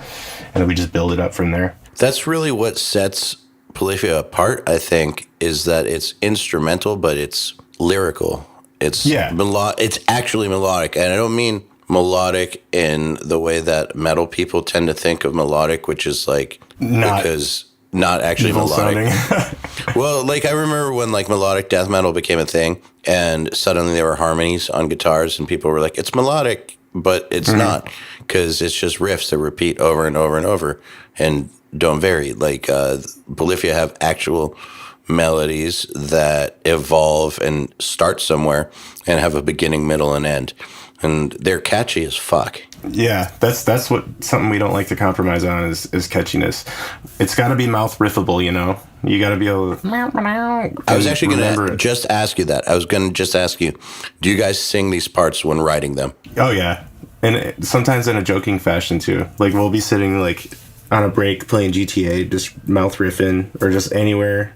and then we just build it up from there. That's really what sets Polyphia apart, I think, is that it's instrumental, but it's lyrical. It's Yeah. It's actually melodic, and I don't mean melodic in the way that metal people tend to think of melodic, which is like not actually evil melodic. sounding. Well, like I remember when like melodic death metal became a thing, and suddenly there were harmonies on guitars, and people were like, "It's melodic," but it's not, because it's just riffs that repeat over and over and over and don't vary. Like Polyphia have actual melodies that evolve and start somewhere and have a beginning, middle, and end, and they're catchy as fuck. Yeah, that's what something we don't like to compromise on is catchiness. It's got to be mouth riffable, you know. You got to be able to. I was actually going to just ask you that. I was going to just ask you, do you guys sing these parts when writing them? Oh yeah, and sometimes in a joking fashion too. Like we'll be sitting like on a break playing GTA, just mouth riffing, or just anywhere.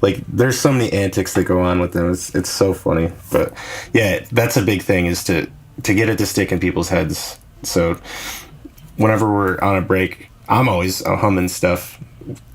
Like there's so many antics that go on with them. It's so funny. But yeah, that's a big thing, is to get it to stick in people's heads. So whenever we're on a break, I'm always humming stuff.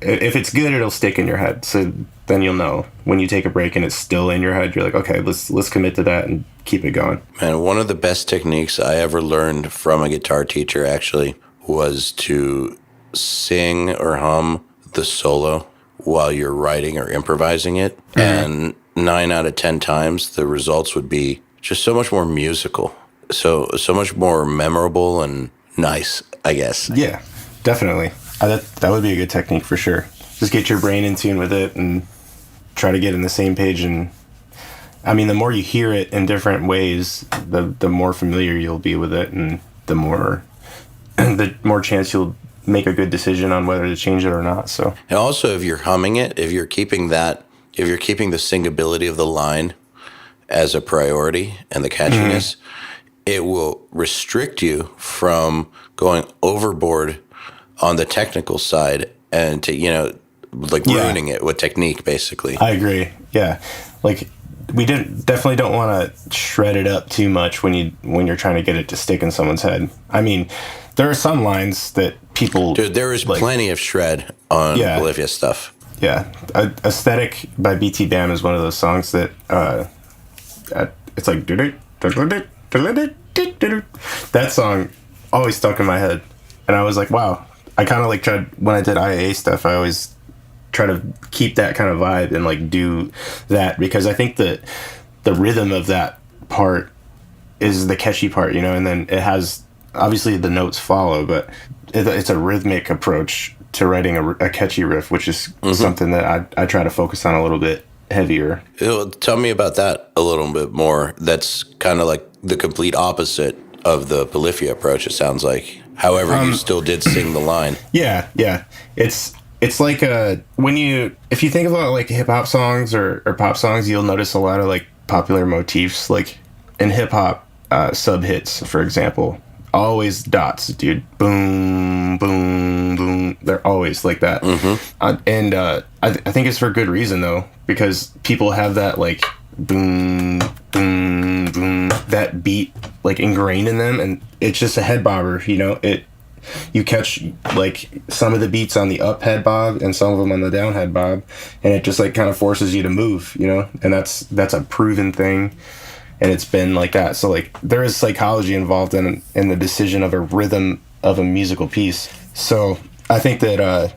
If it's good, it'll stick in your head. So then you'll know when you take a break and it's still in your head. You're like, okay, let's commit to that and keep it going. Man, one of the best techniques I ever learned from a guitar teacher actually was to sing or hum the solo while you're writing or improvising it. And 9 out of 10 times, the results would be just so much more musical. So much more memorable and nice, I guess. Yeah, definitely. That would be a good technique for sure. Just get your brain in tune with it and try to get in the same page. And I mean, the more you hear it in different ways, the more familiar you'll be with it, and the more chance you'll make a good decision on whether to change it or not. So, and also, if you're humming it, if you're keeping the singability of the line as a priority and the catchiness, it will restrict you from going overboard on the technical side and to, ruining it with technique, basically. I agree. Yeah. Like we definitely don't want to shred it up too much when you're trying to get it to stick in someone's head. I mean, there are some lines that people... Dude, there is plenty of shred on Polyphia stuff. Yeah. Aesthetic by BT Bam is one of those songs that it's like... That song always stuck in my head, and I was like, wow. I kind of like tried, when I did IAA stuff, I always try to keep that kind of vibe and like do that, because I think that the rhythm of that part is the catchy part, you know, and then it has, obviously the notes follow, but it's a rhythmic approach to writing a catchy riff, which is something that I try to focus on a little bit heavier. Tell me about that a little bit more. That's kind of like the complete opposite of the Polyphia approach, it sounds like. However, you still did sing the line. Yeah. It's like if you think about like hip hop songs or pop songs, you'll notice a lot of like popular motifs. Like in hip hop, sub hits, for example, always dots, dude. Boom, boom, boom. They're always like that. And I think it's for good reason though, because people have that like boom, boom, boom, that beat like ingrained in them, and it's just a head bobber, you know. You catch like some of the beats on the up head bob and some of them on the down head bob, and it just like kind of forces you to move, you know. And that's a proven thing, and it's been like that. So like there is psychology involved in the decision of a rhythm of a musical piece. So I think that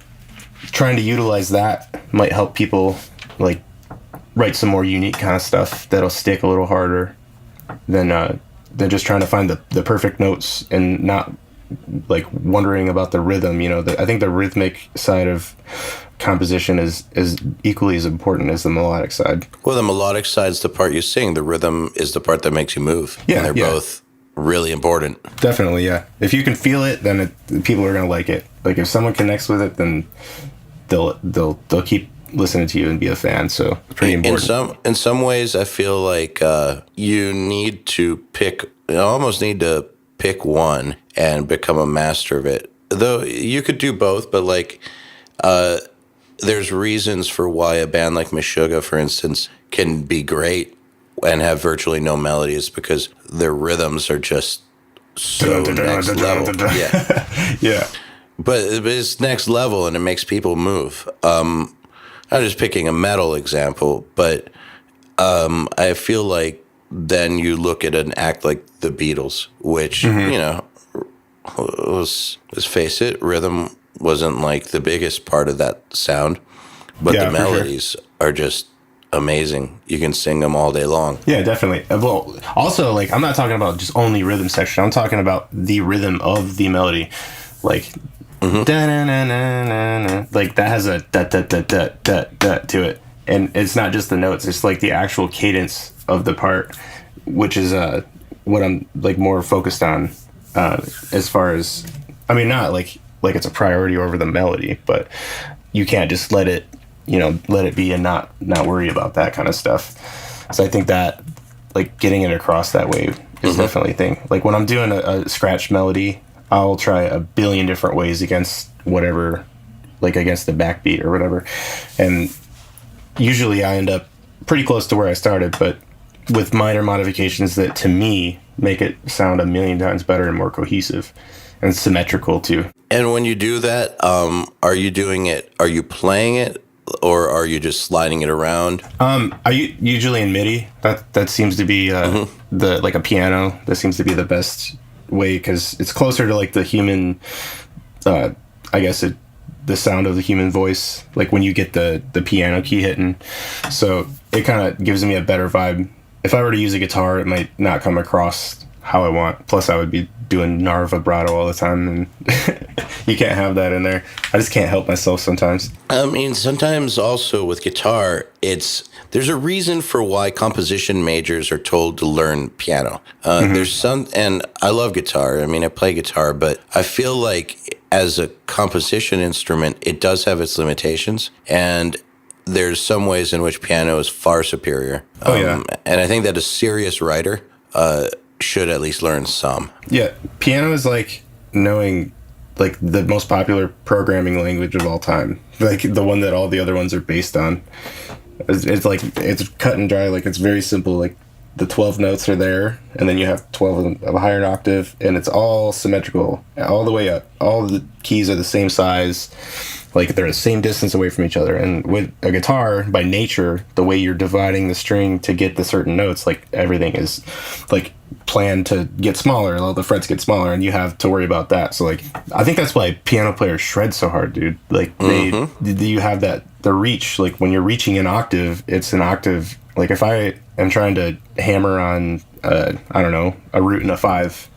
trying to utilize that might help people like write some more unique kind of stuff that'll stick a little harder than just trying to find the perfect notes and not like wondering about the rhythm, you know. I think the rhythmic side of composition is equally as important as the melodic side. Well, the melodic side's the part you sing. The rhythm is the part that makes you move. Yeah, and they're both really important. Definitely, yeah. If you can feel it, then people are gonna like it. Like if someone connects with it, then they'll keep listening to you and be a fan. So it's pretty important. In some ways, I feel like you almost need to pick one and become a master of it. Though you could do both, but like there's reasons for why a band like Meshuggah, for instance, can be great and have virtually no melodies, because their rhythms are just so next level. Yeah. But it's next level, and it makes people move. I'm just picking a metal example, but I feel like then you look at an act like the Beatles, which, you know, let's face it, rhythm wasn't like the biggest part of that sound, but the melodies are just amazing. You can sing them all day long. Yeah, definitely. Well, also, like, I'm not talking about just only rhythm section. I'm talking about the rhythm of the melody. Like, da-na-na-na-na-na. Like, that has a da-da-da-da-da-da to it. And it's not just the notes. It's, like, the actual cadence of the part, which is what I'm, like, more focused on as far as... I mean, not, like it's a priority over the melody, but you can't just let it be and not worry about that kind of stuff. So I think that, like, getting it across that way is definitely a thing. Like, when I'm doing a scratch melody, I'll try a billion different ways against whatever, like, against the backbeat or whatever. And usually I end up pretty close to where I started, but with minor modifications that, to me, make it sound a million times better and more cohesive and symmetrical, too. And when you do that, are you playing it, or are you just sliding it around? Usually in MIDI. That seems to be like a piano. That seems to be the best way, because it's closer to, like, the human. I guess the sound of the human voice, like when you get the piano key hitting. So it kind of gives me a better vibe. If I were to use a guitar, it might not come across how I want. Plus, I would be doing gnar vibrato all the time, and you can't have that in there. I just can't help myself sometimes. I mean, sometimes also with guitar, there's a reason for why composition majors are told to learn piano. There's some, and I love guitar. I mean, I play guitar, but I feel like as a composition instrument, it does have its limitations, and there's some ways in which piano is far superior. And I think that a serious writer should at least learn some. Yeah, piano is like knowing, like, the most popular programming language of all time, like the one that all the other ones are based on. It's like, it's cut and dry. Like, it's very simple. Like, the 12 notes are there, and then you have 12 of a higher octave, and it's all symmetrical all the way up. All the keys are the same size. Like, they're the same distance away from each other. And with a guitar, by nature, the way you're dividing the string to get the certain notes, like, everything is, like, planned to get smaller. All the frets get smaller, and you have to worry about that. So, like, I think that's why piano players shred so hard, dude. Like, you have the reach. Like, when you're reaching an octave, it's an octave. Like, if I am trying to hammer on, I don't know, a root and a 5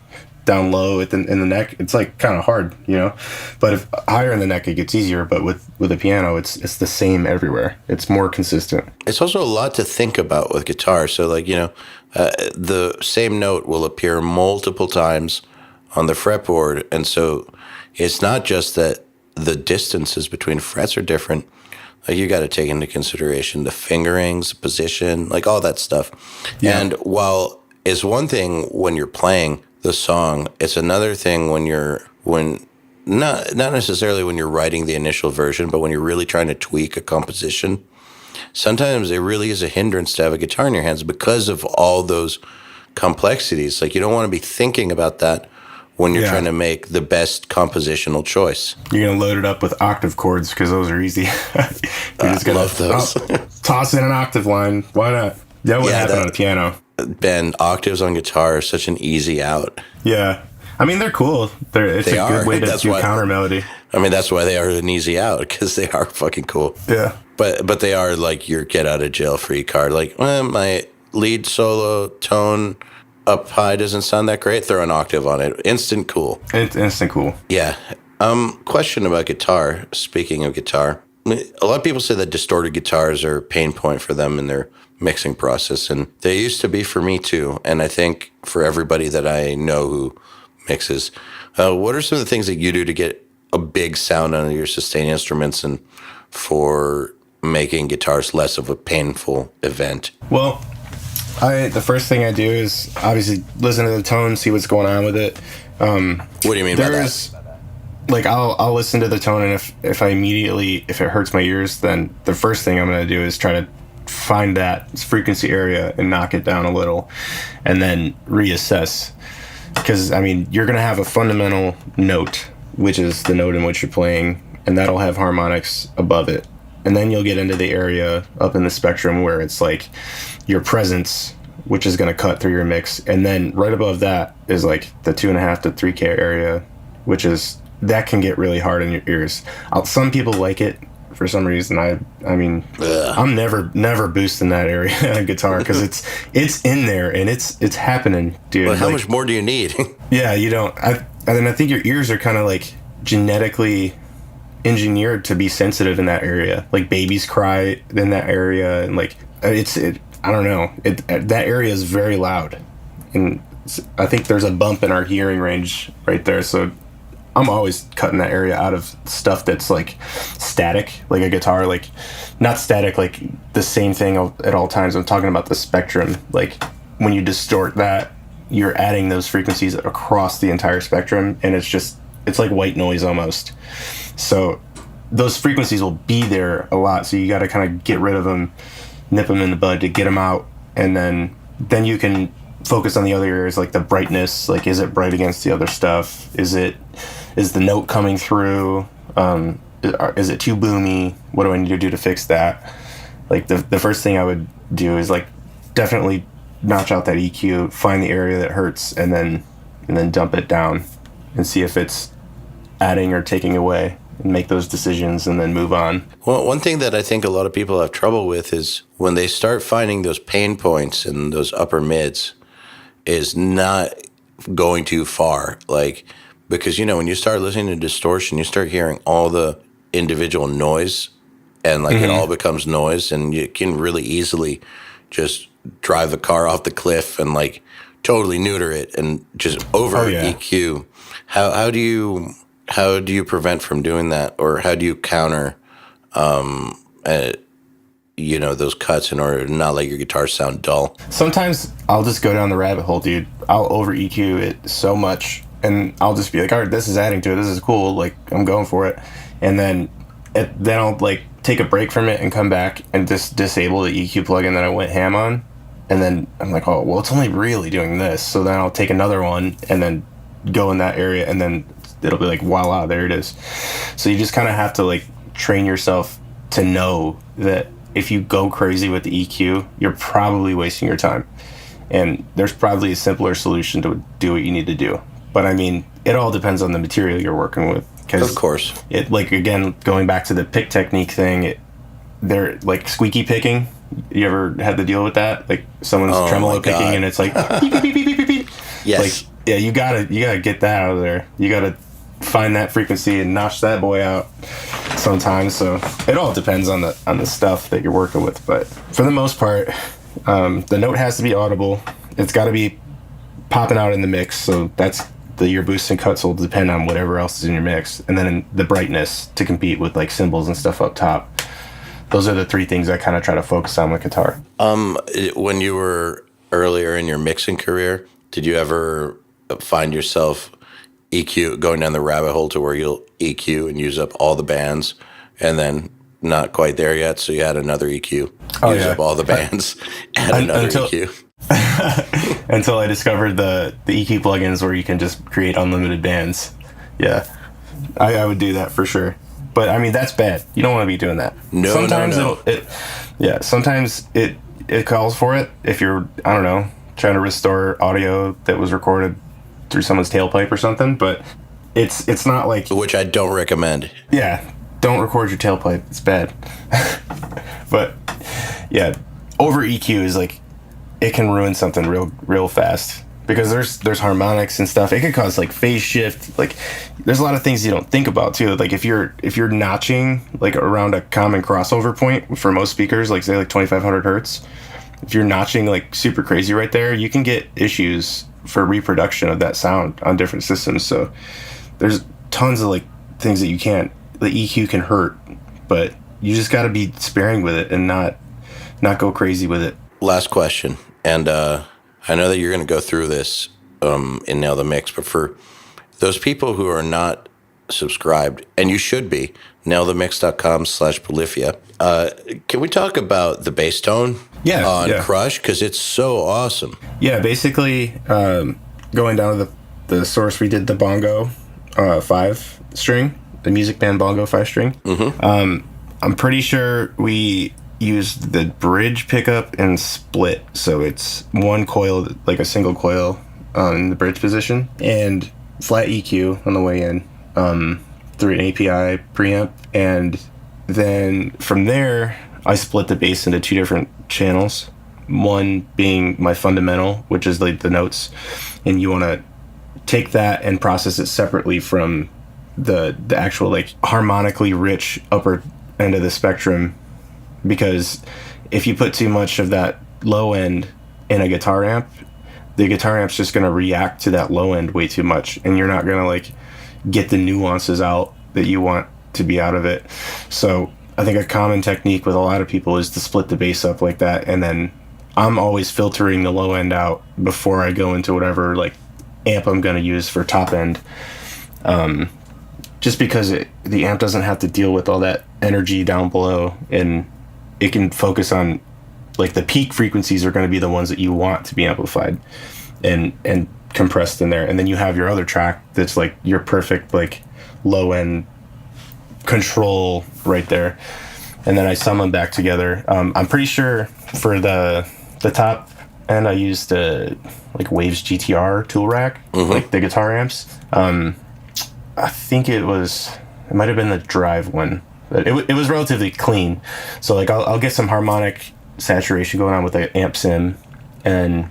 down low in the neck, it's, like, kind of hard, you know. But if higher in the neck, it gets easier. But with a piano, it's the same everywhere. It's more consistent. It's also a lot to think about with guitar. So, like, you know, the same note will appear multiple times on the fretboard, and so it's not just that the distances between frets are different. Like, you got to take into consideration the fingerings, position, like all that stuff. Yeah. And while it's one thing when you're playing the song, it's another thing when not necessarily when you're writing the initial version, but when you're really trying to tweak a composition. Sometimes it really is a hindrance to have a guitar in your hands because of all those complexities. Like, you don't want to be thinking about that when you're trying to make the best compositional choice. You're going to load it up with octave chords because those are easy. I love those. Toss in an octave line. Why not? That would happen on a piano. Ben, octaves on guitar are such an easy out. Yeah. I mean, they're cool. It's a good way to do counter melody. I mean, that's why they are an easy out, because they are fucking cool. Yeah. But they are like your get out of jail free card. Like, my lead solo tone up high doesn't sound that great. Throw an octave on it. Instant cool. Instant cool. Yeah. Question about guitar. Speaking of guitar, a lot of people say that distorted guitars are a pain point for them in their mixing process, and they used to be for me too. And I think for everybody that I know who mixes, what are some of the things that you do to get a big sound out of your sustain instruments and for making guitars less of a painful event? Well, the first thing I do is obviously listen to the tone, see what's going on with it. What do you mean by that? Like, I'll listen to the tone, and if it hurts my ears, then the first thing I'm going to do is try to find that frequency area and knock it down a little, and then reassess. Because, I mean, you're going to have a fundamental note, which is the note in which you're playing, and that'll have harmonics above it. And then you'll get into the area up in the spectrum where it's like your presence which is going to cut through your mix. And then right above that is like the 2.5 to 3K area, which is, that can get really hard in your ears. Some people like it for some reason. I mean, I'm never boosting that area on guitar because it's in there and it's happening, dude. Well, how much more do you need? Yeah, you don't. I think your ears are kind of like genetically engineered to be sensitive in that area. Like babies cry in that area, and like I don't know. That area is very loud, and I think there's a bump in our hearing range right there. So I'm always cutting that area out of stuff that's like static, like a guitar, like not static, like the same thing at all times. I'm talking about the spectrum. Like when you distort that, you're adding those frequencies across the entire spectrum, and it's like white noise almost. So those frequencies will be there a lot. So you got to kind of get rid of them, nip them in the bud to get them out, and then you can focus on the other areas, like the brightness. Like, is it bright against the other stuff? Is the note coming through? Is it too boomy? What do I need to do to fix that? Like the first thing I would do is like definitely notch out that EQ, find the area that hurts, and then dump it down and see if it's adding or taking away, and make those decisions and then move on. Well, one thing that I think a lot of people have trouble with is when they start finding those pain points in those upper mids is not going too far. Like, because, when you start listening to distortion, you start hearing all the individual noise, and like it all becomes noise, and you can really easily just drive the car off the cliff and like totally neuter it and just over EQ. How do you prevent from doing that, or how do you counter those cuts in order to not let your guitar sound dull? Sometimes I'll just go down the rabbit hole, dude. I'll over EQ it so much, and I'll just be like, all right, this is adding to it, this is cool, like I'm going for it. And then I'll like take a break from it and come back and just disable the EQ plugin that I went ham on. And then I'm like, oh, well, it's only really doing this. So then I'll take another one and then go in that area, and then it'll be like, voila, there it is. So you just kind of have to like train yourself to know that if you go crazy with the EQ, you're probably wasting your time. And there's probably a simpler solution to do what you need to do. But I mean, it all depends on the material you're working with. Of course. It, like, again, going back to the pick technique thing, they're like squeaky picking. You ever had to deal with that? Like someone's tremolo picking and it's like beep, beep, beep, beep, beep, beep. Yes. Like, yeah, you gotta get that out of there. You gotta find that frequency and notch that boy out sometimes. So it all depends on the stuff that you're working with. But for the most part, the note has to be audible. It's got to be popping out in the mix. So that's your boosts and cuts will depend on whatever else is in your mix, and then the brightness to compete with like cymbals and stuff up top. Those are the three things I kind of try to focus on with guitar. When you were earlier in your mixing career, did you ever find yourself going down the rabbit hole to where you'll EQ and use up all the bands, and then not quite there yet, so you had another EQ, use up all the bands, add another EQ? Until I discovered the EQ plugins where you can just create unlimited bands. Yeah, I would do that for sure. But I mean, that's bad. You don't want to be doing that. Sometimes sometimes it calls for it if you're, I don't know, trying to restore audio that was recorded through someone's tailpipe or something. But it's not like, which I don't recommend. Yeah, don't record your tailpipe. It's bad. But yeah, over EQ is like, it can ruin something real fast. Because there's harmonics and stuff. It could cause like phase shift. Like there's a lot of things you don't think about too. Like if you're notching like around a common crossover point for most speakers, like say like 2500 hertz, if you're notching like super crazy right there, you can get issues for reproduction of that sound on different systems. So there's tons of like things that the EQ can hurt, but you just got to be sparing with it and not go crazy with it. Last question, and I know that you're going to go through this in Nail the Mix, but for those people who are not subscribed, and you should be, nailthemix.com/Polyphia, can we talk about the bass tone on Crush? Because it's so awesome. Yeah, basically, going down to the source, we did the bongo 5-string, the Music Band bongo 5-string. Mm-hmm. I'm pretty sure we used the bridge pickup and split. So it's one coil, like a single coil in the bridge position, and flat EQ on the way in through an API preamp. And then from there, I split the bass into 2 different channels. One being my fundamental, which is like the notes, and you want to take that and process it separately from the actual like harmonically rich upper end of the spectrum, because if you put too much of that low end in a guitar amp, the guitar amp's just going to react to that low end way too much, and you're not going to like get the nuances out that you want to be out of it. So I think a common technique with a lot of people is to split the bass up like that, and then I'm always filtering the low end out before I go into whatever like amp I'm going to use for top end, just because the amp doesn't have to deal with all that energy down below, and it can focus on like the peak frequencies are going to be the ones that you want to be amplified and compressed in there, and then you have your other track that's like your perfect like low end control right there, and then I sum them back together. I'm pretty sure for the top end I used like Waves GTR tool rack, like the guitar amps. I think it might have been the drive one, but it was relatively clean. So like I'll get some harmonic saturation going on with the amp sim, and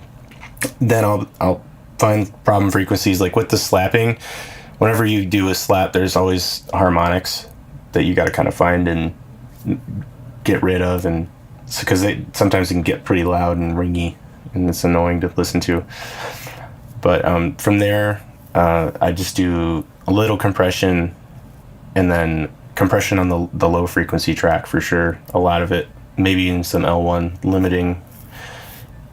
then I'll find problem frequencies. Like with the slapping, whenever you do a slap, there's always harmonics that you got to kind of find and get rid of, and because sometimes they can get pretty loud and ringy, and it's annoying to listen to. But from there, I just do a little compression, and then compression on the low frequency track for sure. A lot of it, maybe in some L1 limiting,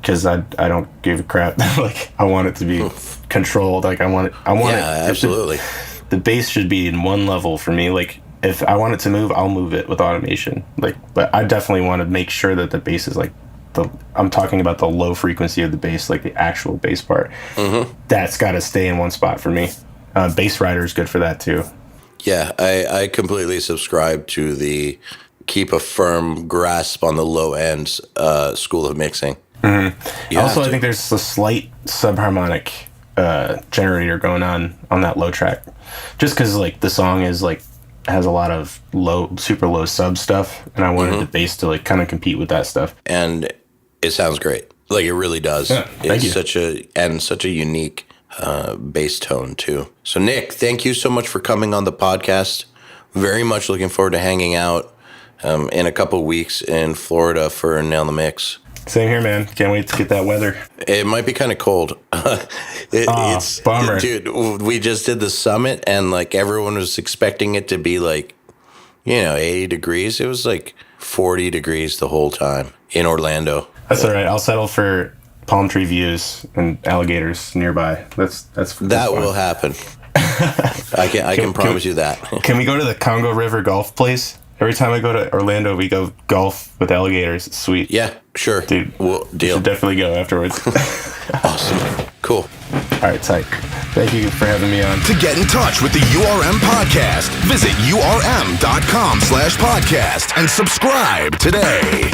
because I don't give a crap. Like I want it to be controlled. Like I want it. Yeah, absolutely. The bass should be in one level for me. Like if I want it to move, I'll move it with automation. Like, but I definitely want to make sure that the bass is like I'm talking about the low frequency of the bass, like the actual bass part. That's got to stay in one spot for me. Bass Rider is good for that too. Yeah, I completely subscribe to the keep a firm grasp on the low end school of mixing. Also, I think there's a slight subharmonic generator going on that low track, just because like the song is like has a lot of super low sub stuff, and I wanted the bass to like kind of compete with that stuff. And it sounds great. Like it really does. Yeah, thank you. Such a unique bass tone too. So Nick, thank you so much for coming on the podcast. Very much looking forward to hanging out in a couple weeks in Florida for Nail the Mix. Same here, man. Can't wait to get that weather. It might be kind of cold. It's bummer. Dude, we just did the summit and like everyone was expecting it to be like, 80 degrees. It was like 40 degrees the whole time in Orlando. That's all right. I'll settle for palm tree views and alligators nearby. That's that will happen. I can promise you that. Can we go to the Congo River golf place? Every time I go to Orlando, we go golf with alligators. It's sweet. Yeah, sure. Dude, we'll deal. Should definitely go afterwards. Awesome. Cool. All right, tight. Thank you for having me on. To get in touch with the URM podcast, visit urm.com/podcast and subscribe today.